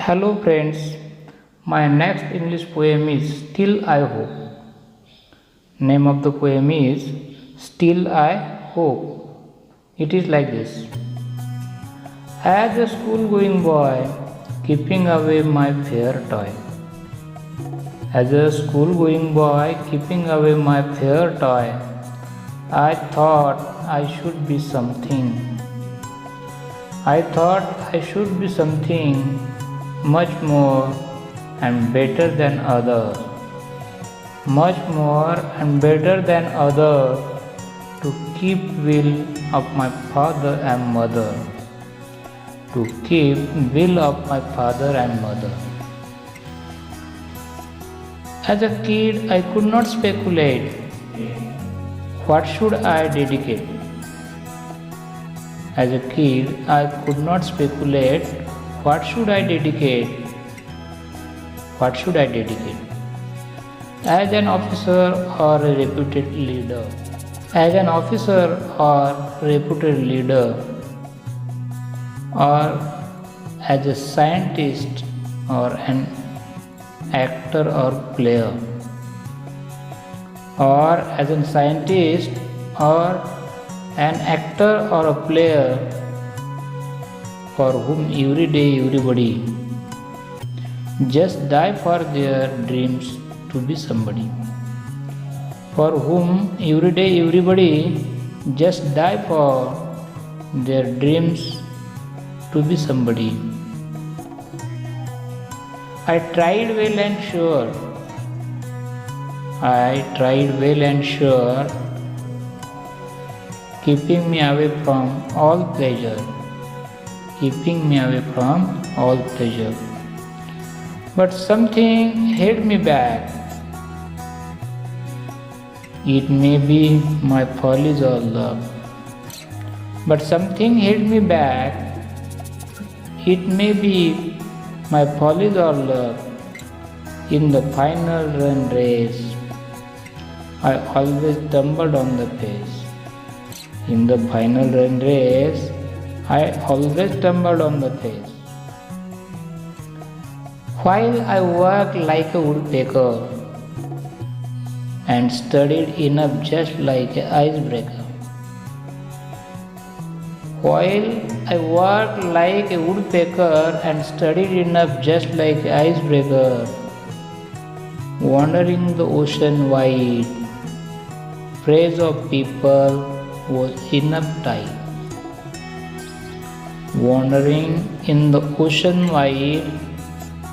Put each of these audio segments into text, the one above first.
Hello friends, my next English poem is Still I Hope. Name of the poem is Still I Hope. It is like this. As a school going boy, keeping away my fair toy. As a school going boy, keeping away my fair toy, I thought I should be something. I thought I should be something much more and better than others, much more and better than others, to keep will of my father and mother, to keep will of my father and mother. As a kid, I could not speculate. What should I dedicate? As a kid, I could not speculate. What should I dedicate? What should I dedicate? As an officer or a reputed leader. As an officer or reputed leader. Or as a scientist or an actor or player. Or as a scientist or an actor or a player for whom every day everybody just die for their dreams to be somebody. For whom every day everybody just die for their dreams to be somebody. I tried well and sure. I tried well and sure, keeping me away from all pleasure. Keeping me away from all pleasure. But something held me back. It may be my follies or love. But something held me back. It may be my follies or love. In the final run race, I always stumbled on the pace. In the final run race, I always stumbled on the pace. While I worked like a woodpecker and studied enough just like an icebreaker. While I worked like a woodpecker and studied enough just like an icebreaker, wandering the ocean wide, praise of people was enough tide. Wandering in the ocean wide,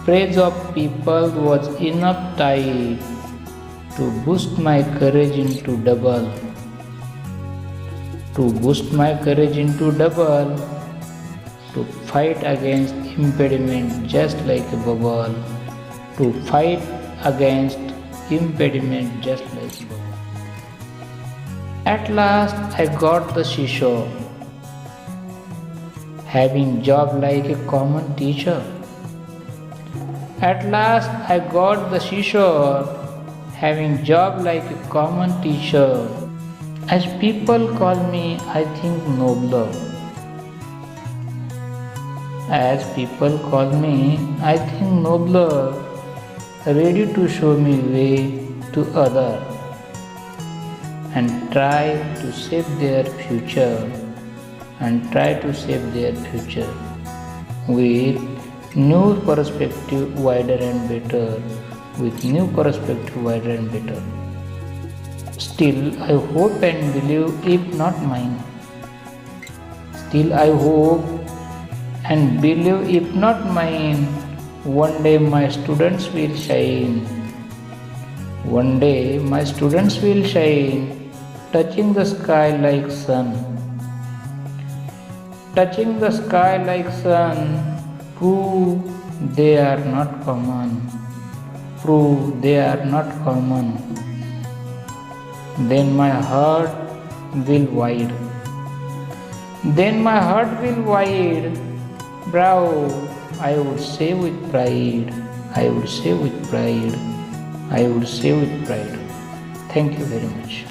praise of people was enough tide to boost my courage into double. To boost my courage into double, to fight against impediment just like a bubble. To fight against impediment just like a bubble. At last I got the seashore, having job like a common teacher. At last I got the seashore, having job like a common teacher. As people call me, I think nobler. As people call me, I think nobler, ready to show me way to other and try to save their future. And try to save their future with new perspective, wider and better, with new perspective, wider and better. Still I hope and believe, if not mine. Still I hope and believe, if not mine, one day my students will shine. One day my students will shine, touching the sky like sun. Touching the sky like sun, prove they are not common. Prove they are not common. Then my heart will wide. Then my heart will wide. Bravo, I would say with pride. I would say with pride. I would say with pride. Thank you very much.